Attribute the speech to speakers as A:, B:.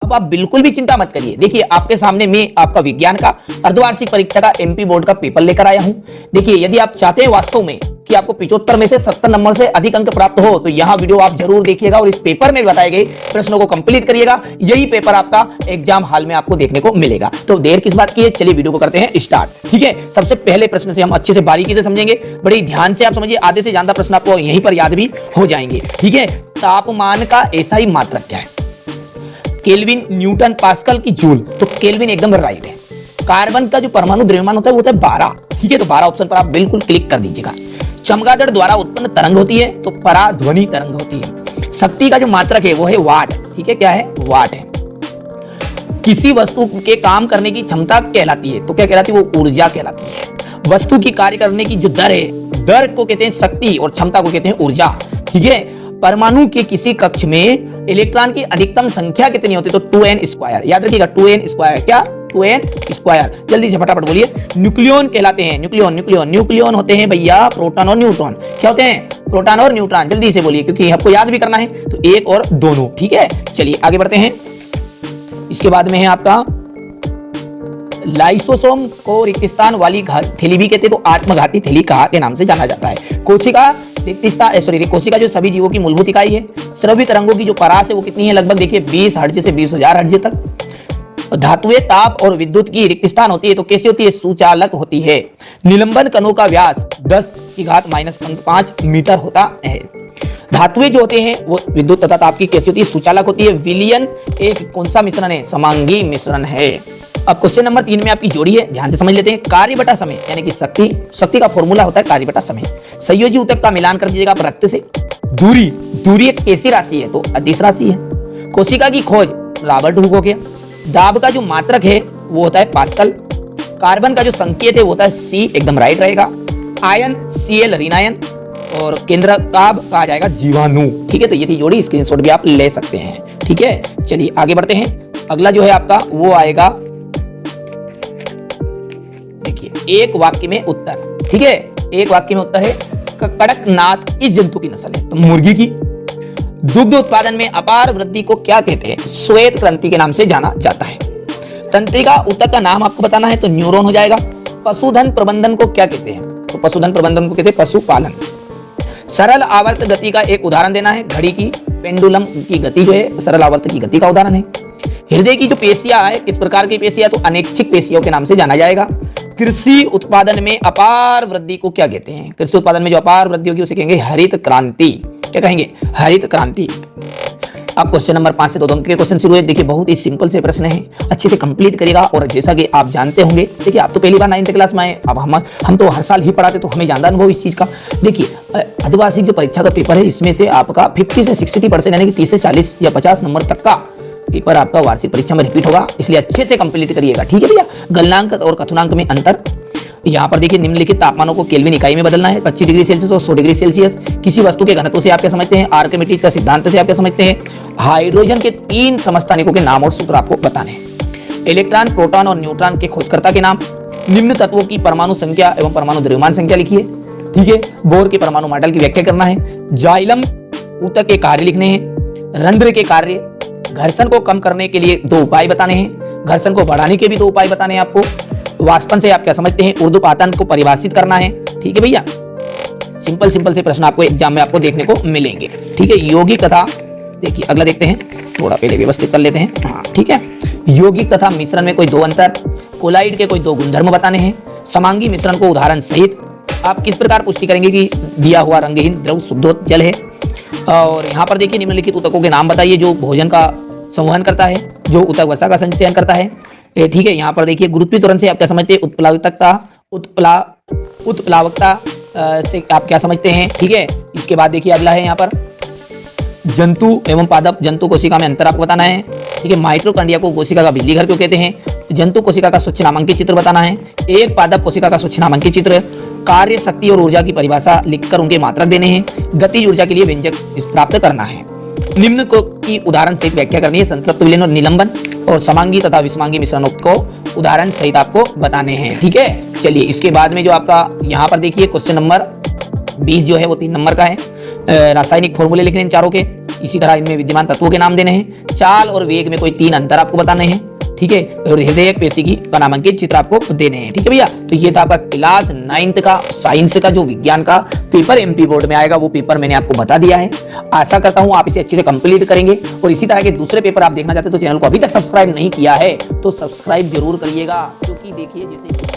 A: अब आप बिल्कुल भी चिंता मत करिए। देखिए आपके सामने मैं आपका विज्ञान का अर्धवार्षिक परीक्षा का एमपी बोर्ड का पेपर लेकर आया हूं। देखिए यदि आप चाहते हैं वास्तव में कि आपको 75 में से 70 नंबर से अधिक अंक प्राप्त हो तो यहां वीडियो आप जरूर देखिएगा और इस पेपर में बताए गए प्रश्नों को कंप्लीट करिएगा। यही पेपर आपका एग्जाम हॉल में आपको देखने को मिलेगा। तो देर किस बात की है, चलिए वीडियो को करते हैं स्टार्ट। ठीक है, सबसे पहले प्रश्न से हम अच्छे से बारीकी से समझेंगे, बड़ी ध्यान से आप समझिए, आधे से ज्यादा प्रश्न आपको यहीं पर याद भी हो जाएंगे। ठीक है, तापमान का एसआई मात्रक क्या है? केल्विन, न्यूटन, पास्कल की जूल। तो केल्विन एकदम राइट है। कार्बन का जो परमाणु द्रव्यमान होता है वो होता है 12। ठीक है, तो 12 ऑप्शन पर आप बिल्कुल क्लिक कर दीजिएगा। चमगादड़ द्वारा उत्पन्न तरंग होती है तो पराध्वनि तरंग होती है। शक्ति का जो मात्रक है वो है वाट। ठीक है, क्या है? वाट है। किसी वस्तु के काम करने की क्षमता कहलाती है तो क्या कहलाती है? वो ऊर्जा कहलाती है। वस्तु की कार्य करने की जो दर है, दर को कहते हैं शक्ति और क्षमता को कहते हैं ऊर्जा। ठीक है, परमाणु के किसी कक्ष में इलेक्ट्रॉन की अधिकतम संख्या कितनी होती है? तो 2n स्क्वायर। याद रखिएगा 2n स्क्वायर। क्या? 2n square. जल्दी से फटाफट बोलिए। न्यूक्लियन कहलाते हैं। न्यूक्लियन होते हैं भैया प्रोटॉन और न्यूट्रॉन। क्या होते हैं? प्रोटॉन और न्यूट्रॉन। जल्दी से बोलिए क्योंकि आपको याद भी करना है, तो एक और दोनों। ठीक है, चलिए आगे बढ़ते हैं। इसके बाद में है आपका लाइसोसोम को रिक्त स्थान वाली थैली भी कहते हैं, तो आत्मघाती थैली कहा के नाम से जाना जाता है। कोशिका कोशिका जो सभी जीवों की मूलभूत इकाई है। श्रव्य तरंगों की जो परास है वो कितनी है? लगभग देखिए 20 हर्ट्ज से 20,000 हर्ट्ज तक। धातुएं ताप और विद्युत की रिक्त स्थान होती है तो कैसी होती है? सुचालक होती है। निलंबन कणों का व्यास 10⁻⁵ मीटर होता है। धातुएं जो होते हैं वो विद्युत तथा ताप की कैसी होती है? सुचालक होती है। विलयन एक कौन सा मिश्रण है? समांगी मिश्रण है। अब क्वेश्चन नंबर 3 में आपकी जोड़ी है, ध्यान से समझ लेते हैं। कार्य बटा समय यानी कि शक्ति का फॉर्मूला होता है कार्य बटा समय। संयोजी ऊतक का मिलान कर दीजिएगा आप रक्त से। दूरी एक कैसी राशि है? तो अदिश राशि है। कोशिका की खोज रॉबर्ट हुक हो गया। दाब का जो मात्रक है वो होता है पास्कल। कार्बन का जो संकेत है वो होता है C, एकदम राइट रहेगा। आयन Cl ऋण आयन और केंद्र ताप कहा जाएगा जीवाणु। ठीक है, तो ये थी जोड़ी, स्क्रीनशॉट भी आप ले सकते हैं। ठीक है, चलिए आगे बढ़ते हैं। अगला जो है आपका वो आएगा, देखिए एक वाक्य में उत्तर। ठीक है, एक वाक्य में उत्तर है कड़कनाथ किस जंतु की नस्ल है? तो मुर्गी की। दुग्ध उत्पादन में अपार वृद्धि को क्या कहते हैं? श्वेत क्रांति के नाम से जाना जाता है। तंत्रिका ऊतक का नाम आपको बताना है तो न्यूरॉन हो जाएगा। पशुधन प्रबंधन को क्या कहते हैं? तो पशुधन प्रबंधन को कहते हैं पशुपालन। सरल आवर्त गति का एक उदाहरण देना है। घड़ी की पेंडुलम की गति जो है सरल आवर्त की गति का उदाहरण है। हृदय की जो पेशियां है किस प्रकार की पेशियां? तो अनैच्छिक पेशियों के नाम से जाना जाएगा। कृषि उत्पादन में अपार वृद्धि को क्या कहते हैं? कृषि उत्पादन में जो अपार वृद्धि होगी उसे कहेंगे हरित क्रांति। क्या कहेंगे? हरित क्रांति। अब क्वेश्चन नंबर 5 से 2 अंक के क्वेश्चन शुरू है। देखिए बहुत ही सिंपल से प्रश्न है, अच्छे से कंप्लीट करिएगा। और जैसा कि आप जानते होंगे, देखिए आप तो पहली बार 9th क्लास में आए, अब हम तो हर साल ही पढ़ाते, तो हमें ज्यादा अनुभव इस चीज का। देखिए अर्धवार्षिक जो परीक्षा का पेपर है इसमें से आपका 50 से 60% यानी कि 30 से 40 या 50 नंबर तक का पेपर आपका वार्षिक परीक्षा में रिपीट होगा, इसलिए अच्छे से कंप्लीट करिएगा। ठीक है भैया, गलनांक और कथनांक में अंतर। यहाँ पर देखिए निम्नलिखित तापमानों को केल्विन इकाई में बदलना है। 25 डिग्री सेल्सियस और 100 डिग्री सेल्सियस। किसी वस्तु के घनत्व से आप क्या समझते हैं? आर्किमिडीज का सिद्धांत से आप क्या समझते हैं? हाइड्रोजन के 3 समस्थानिकों के नाम और सूत्र आपको बताने हैं। इलेक्ट्रॉन, प्रोटॉन और न्यूट्रॉन के खोजकर्ता के नाम। निम्न तत्वों की परमाणु संख्या एवं परमाणु द्रव्यमान संख्या लिखिए। ठीक है, बोर के परमाणु मॉडल की व्याख्या करना है। जाइलम ऊतक के कार्य लिखने हैं। रंध्र के कार्य। घर्षण को कम करने के लिए 2 उपाय बताने हैं। घर्षण को बढ़ाने के भी 2 उपाय बताने हैं आपको। वाष्पन से आप क्या समझते हैं? ऊर्ध्वपातन को परिभाषित करना है। ठीक है भैया, सिंपल से प्रश्न आपको एग्जाम में आपको देखने को मिलेंगे। ठीक है, यौगिक तथा, देखिए अगला देखते हैं, थोड़ा पहले व्यवस्थित कर लेते हैं। हाँ ठीक है, यौगिक तथा मिश्रण में कोई 2 अंतर। कोलाइड के कोई 2 गुणधर्म बताने हैं। समांगी मिश्रण को उदाहरण सहित आप किस प्रकार पुष्टि करेंगे कि दिया हुआ रंगहीन द्रव शुद्ध जल है। और यहाँ पर देखिए निम्नलिखित ऊतकों के नाम बताइए जो भोजन का संवहन करता है, जो ऊतक वसा का संचयन करता है। ठीक है, यहाँ पर देखिए गुरुत्वीय त्वरण से आप क्या समझते हैं? उत्प्लावकता से आप क्या समझते हैं? ठीक है, इसके बाद देखिए अगला है यहाँ पर जंतु एवं पादप। जंतु कोशिका में अंतर आपको बताना है। ठीक है, माइटोकॉन्ड्रिया को कोशिका का बिजली घर क्यों कहते हैं? जंतु कोशिका का स्वच्छ नामांकित चित्र बताना है। एक पादप कोशिका का स्वच्छ नामांकित चित्र। कार्य, शक्ति और ऊर्जा की परिभाषा लिखकर उनके मात्रक देने हैं। गतिज ऊर्जा के लिए व्यंजक प्राप्त करना है। निम्न की उदाहरण सहित व्याख्या करनी है। संतृप्त विलयन और निलंबन और समांगी तथा विषमांगी मिश्रणों को उदाहरण सहित आपको बताने हैं। ठीक है, चलिए इसके बाद में जो आपका यहाँ पर देखिए क्वेश्चन नंबर 20 जो है वो 3 नंबर का है। रासायनिक फॉर्मूले लिखने हैं चारों के। इसी तरह इनमें विद्यमान तत्वों के नाम देने हैं, चाल और वेग में कोई 3 अंतर आपको बताने हैं, ठीक है, और हृदय पेशी का नामांकित चित्र आपको देने हैं, ठीक है भैया। तो ये था आपका क्लास 9th का साइंस का जो विज्ञान का पेपर एमपी बोर्ड में आएगा, वो पेपर मैंने आपको बता दिया है। आशा करता हूं आप इसे अच्छे से कंप्लीट करेंगे, और इसी तरह के दूसरे पेपर आप देखना चाहते हैं तो चैनल को अभी तक सब्सक्राइब नहीं किया है तो सब्सक्राइब जरूर करिएगा, क्योंकि देखिए जैसे